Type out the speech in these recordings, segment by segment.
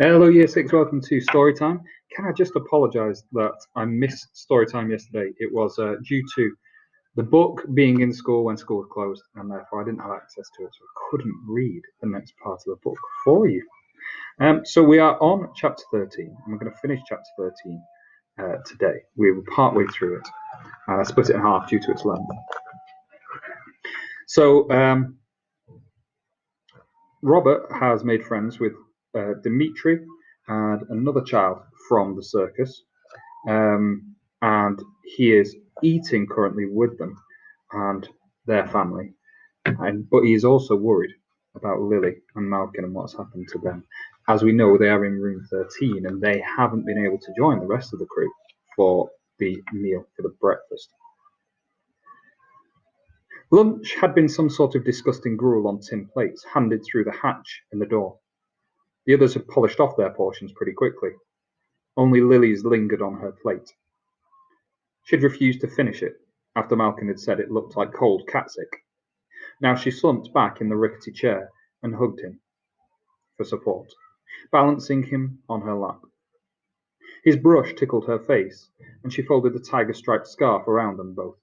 Hello, Year 6, welcome to Storytime. Can I just apologise that I missed Storytime yesterday? It was due to the book being in school when school was closed, and therefore I didn't have access to it, so I couldn't read the next part of the book for you. So we are on chapter 13, and we're going to finish chapter 13 today. We were partway through it, and I split it in half due to its length. So Robert has made friends with Dimitri and another child from the circus, and he is eating currently with them and their family. But he is also worried about Lily and Malkin and what's happened to them. As we know, they are in room 13 and they haven't been able to join the rest of the crew for the meal, for the breakfast. Lunch had been some sort of disgusting gruel on tin plates handed through the hatch in the door. The others had polished off their portions pretty quickly. Only Lily's lingered on her plate. She'd refused to finish it after Malkin had said it looked like cold catsick. Now she slumped back in the rickety chair and hugged him for support, balancing him on her lap. His brush tickled her face, and she folded the tiger-striped scarf around them both.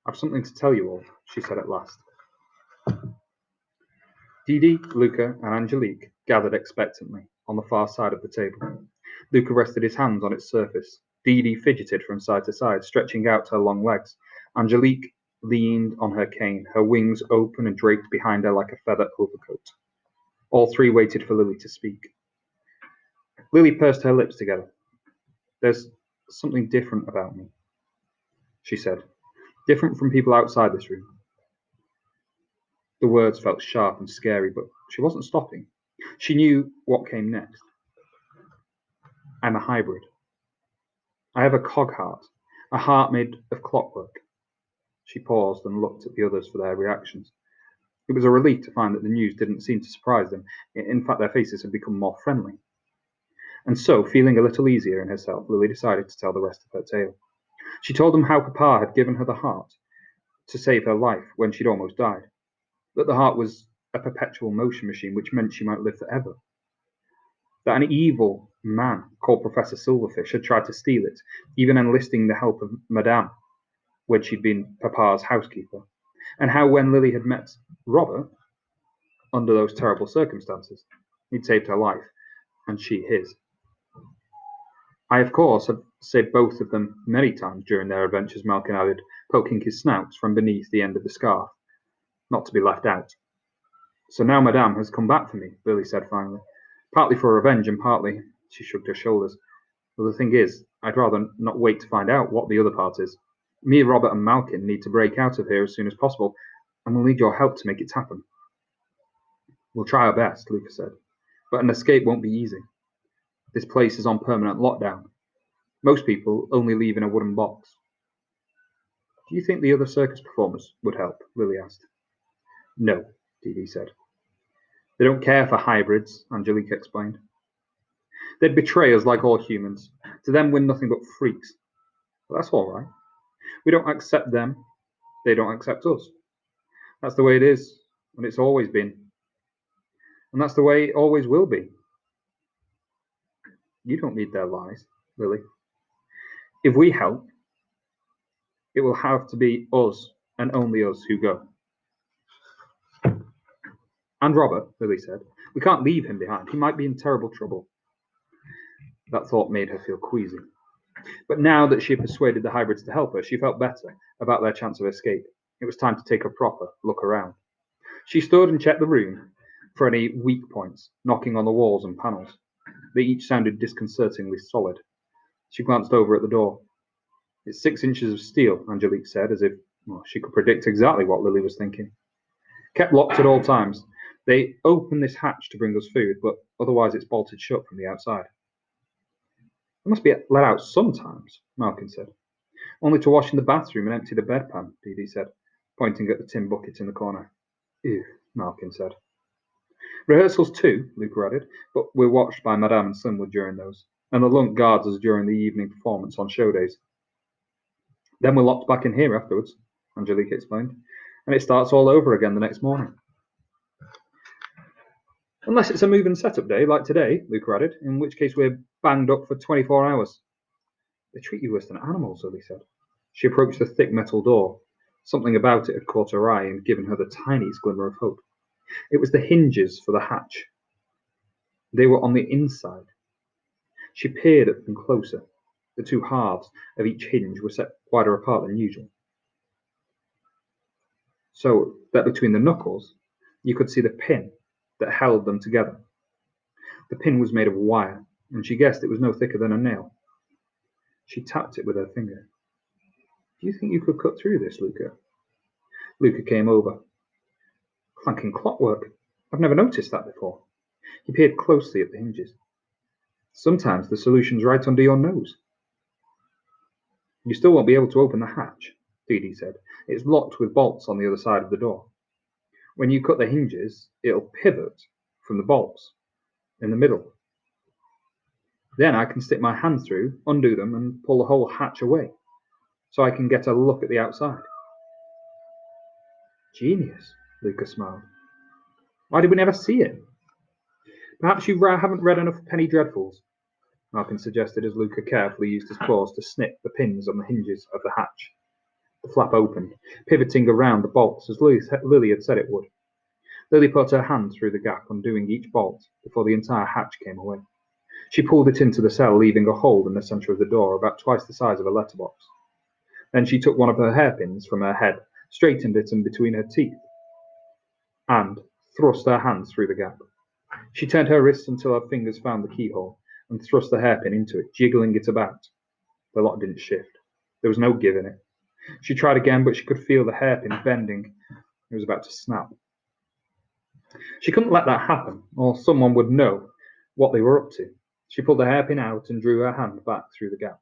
"I've something to tell you all," she said at last. Didi, Luca, and Angelique gathered expectantly on the far side of the table. Luca rested his hands on its surface. Didi fidgeted from side to side, stretching out her long legs. Angelique leaned on her cane, her wings open and draped behind her like a feather overcoat. All three waited for Lily to speak. Lily pursed her lips together. "There's something different about me," she said. "Different from people outside this room." The words felt sharp and scary, but she wasn't stopping. She knew what came next. "I'm a hybrid. I have a cog heart, a heart made of clockwork." She paused and looked at the others for their reactions. It was a relief to find that the news didn't seem to surprise them. In fact, their faces had become more friendly. And so, feeling a little easier in herself, Lily decided to tell the rest of her tale. She told them how Papa had given her the heart to save her life when she'd almost died, that the heart was a perpetual motion machine, which meant she might live forever, that an evil man called Professor Silverfish had tried to steal it, even enlisting the help of Madame when she'd been Papa's housekeeper, and how when Lily had met Robert, under those terrible circumstances, he'd saved her life, and she his. "I, of course, have saved both of them many times during their adventures," Malkin added, poking his snout from beneath the end of the scarf, not to be left out. "So now Madame has come back for me," Lily said finally. "Partly for revenge and partly—" She shrugged her shoulders. "Well, the thing is, I'd rather not wait to find out what the other part is. Me, Robert, and Malkin need to break out of here as soon as possible, and we'll need your help to make it happen." "We'll try our best," Luca said, "but an escape won't be easy. This place is on permanent lockdown. Most people only leave in a wooden box." "Do you think the other circus performers would help?" Lily asked. "No," Didi said. "They don't care for hybrids," Angelique explained. "They'd betray us like all humans. To them, we're nothing but freaks. But that's all right. We don't accept them. They don't accept us. That's the way it is, and it's always been. And that's the way it always will be." "You don't need their lies, Lily. If we help, it will have to be us, and only us, who go." "And Robert," Lily said. "We can't leave him behind. He might be in terrible trouble." That thought made her feel queasy. But now that she had persuaded the hybrids to help her, she felt better about their chance of escape. It was time to take a proper look around. She stood and checked the room for any weak points, knocking on the walls and panels. They each sounded disconcertingly solid. She glanced over at the door. "It's 6 inches of steel," Angelique said, as if she could predict exactly what Lily was thinking. "Kept locked at all times. They open this hatch to bring us food, but otherwise it's bolted shut from the outside." "It must be let out sometimes," Malkin said. "Only to wash in the bathroom and empty the bedpan," Didi said, pointing at the tin bucket in the corner. "Ew," Malkin said. "Rehearsals too," Luca added, "but we're watched by Madame and Slimwood during those, and the Lunk guards us during the evening performance on show days." "Then we're locked back in here afterwards," Angelique explained, "and it starts all over again the next morning." Unless it's a move and setup day like today, Luca added, in which case we're banged up for 24 hours. They treat you worse than animals, Lily said. She approached the thick metal door. Something about it had caught her eye and given her the tiniest glimmer of hope. It was the hinges for the hatch. They were on the inside. She peered at them closer. The two halves of each hinge were set wider apart than usual, so that between the knuckles you could see the pin that held them together. The pin was made of wire, and she guessed it was no thicker than a nail. She tapped it with her finger. Do you think you could cut through this, Luca? Luca came over. Clanking clockwork. I've never noticed that before. He peered closely at the hinges. Sometimes the solution's right under your nose. You still won't be able to open the hatch, Dee said. It's locked with bolts on the other side of the door. When you cut the hinges, it'll pivot from the bolts in the middle. Then I can stick my hand through, undo them, and pull the whole hatch away, so I can get a look at the outside. Genius, Luca smiled. Why did we never see it? Perhaps you haven't read enough Penny Dreadfuls, Malkin suggested as Luca carefully used his claws to snip the pins on the hinges of the hatch. The flap opened, pivoting around the bolts as Lily had said it would. Lily put her hand through the gap, undoing each bolt before the entire hatch came away. She pulled it into the cell, leaving a hole in the centre of the door about twice the size of a letterbox. Then she took one of her hairpins from her head, straightened it in between her teeth, and thrust her hand through the gap. She turned her wrists until her fingers found the keyhole, and thrust the hairpin into it, jiggling it about. The lock didn't shift. There was no give in it. She tried again, but she could feel the hairpin bending. It was about to snap. She couldn't let that happen, or someone would know what they were up to. She pulled the hairpin out and drew her hand back through the gap.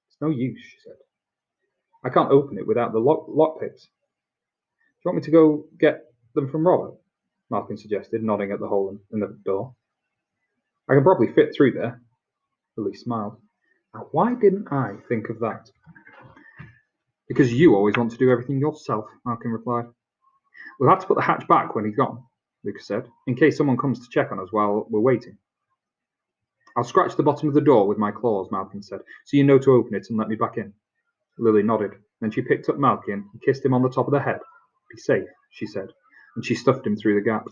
It's no use, she said. I can't open it without the lockpicks. Do you want me to go get them from Robert? Malkin suggested, nodding at the hole in the door. I can probably fit through there. Lily smiled. Now, why didn't I think of that? Because you always want to do everything yourself, Malkin replied. We'll have to put the hatch back when he's gone, Lucas said, in case someone comes to check on us while we're waiting. I'll scratch the bottom of the door with my claws, Malkin said, so you know to open it and let me back in. Lily nodded. Then she picked up Malkin and kissed him on the top of the head. Be safe, she said, and she stuffed him through the gap.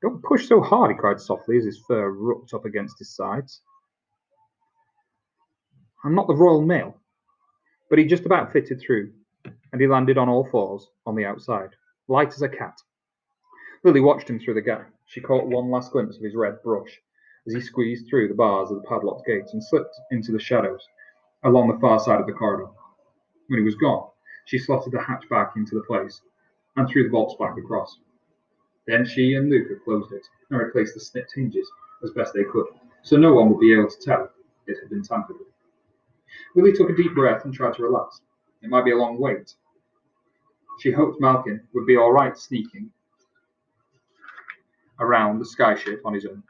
Don't push so hard, he cried softly as his fur rucked up against his sides. I'm not the Royal Mail. But he just about fitted through, and he landed on all fours on the outside, light as a cat. Lily watched him through the gap. She caught one last glimpse of his red brush as he squeezed through the bars of the padlocked gate and slipped into the shadows along the far side of the corridor. When he was gone, she slotted the hatch back into the place and threw the bolts back across. Then she and Luca closed it and replaced the snipped hinges as best they could, so no one would be able to tell it had been tampered with. Lily took a deep breath and tried to relax. It might be a long wait. She hoped Malkin would be all right sneaking around the skyship on his own.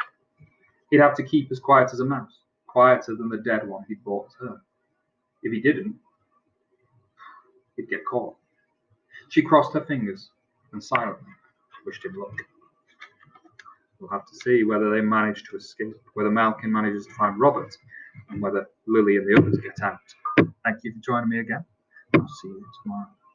He'd have to keep as quiet as a mouse, quieter than the dead one he'd brought her. If he didn't, he'd get caught. She crossed her fingers and silently wished him luck. We'll have to see whether they manage to escape, whether Malkin manages to find Robert, and whether Lily and the others get out. Thank you for joining me again. I'll see you tomorrow.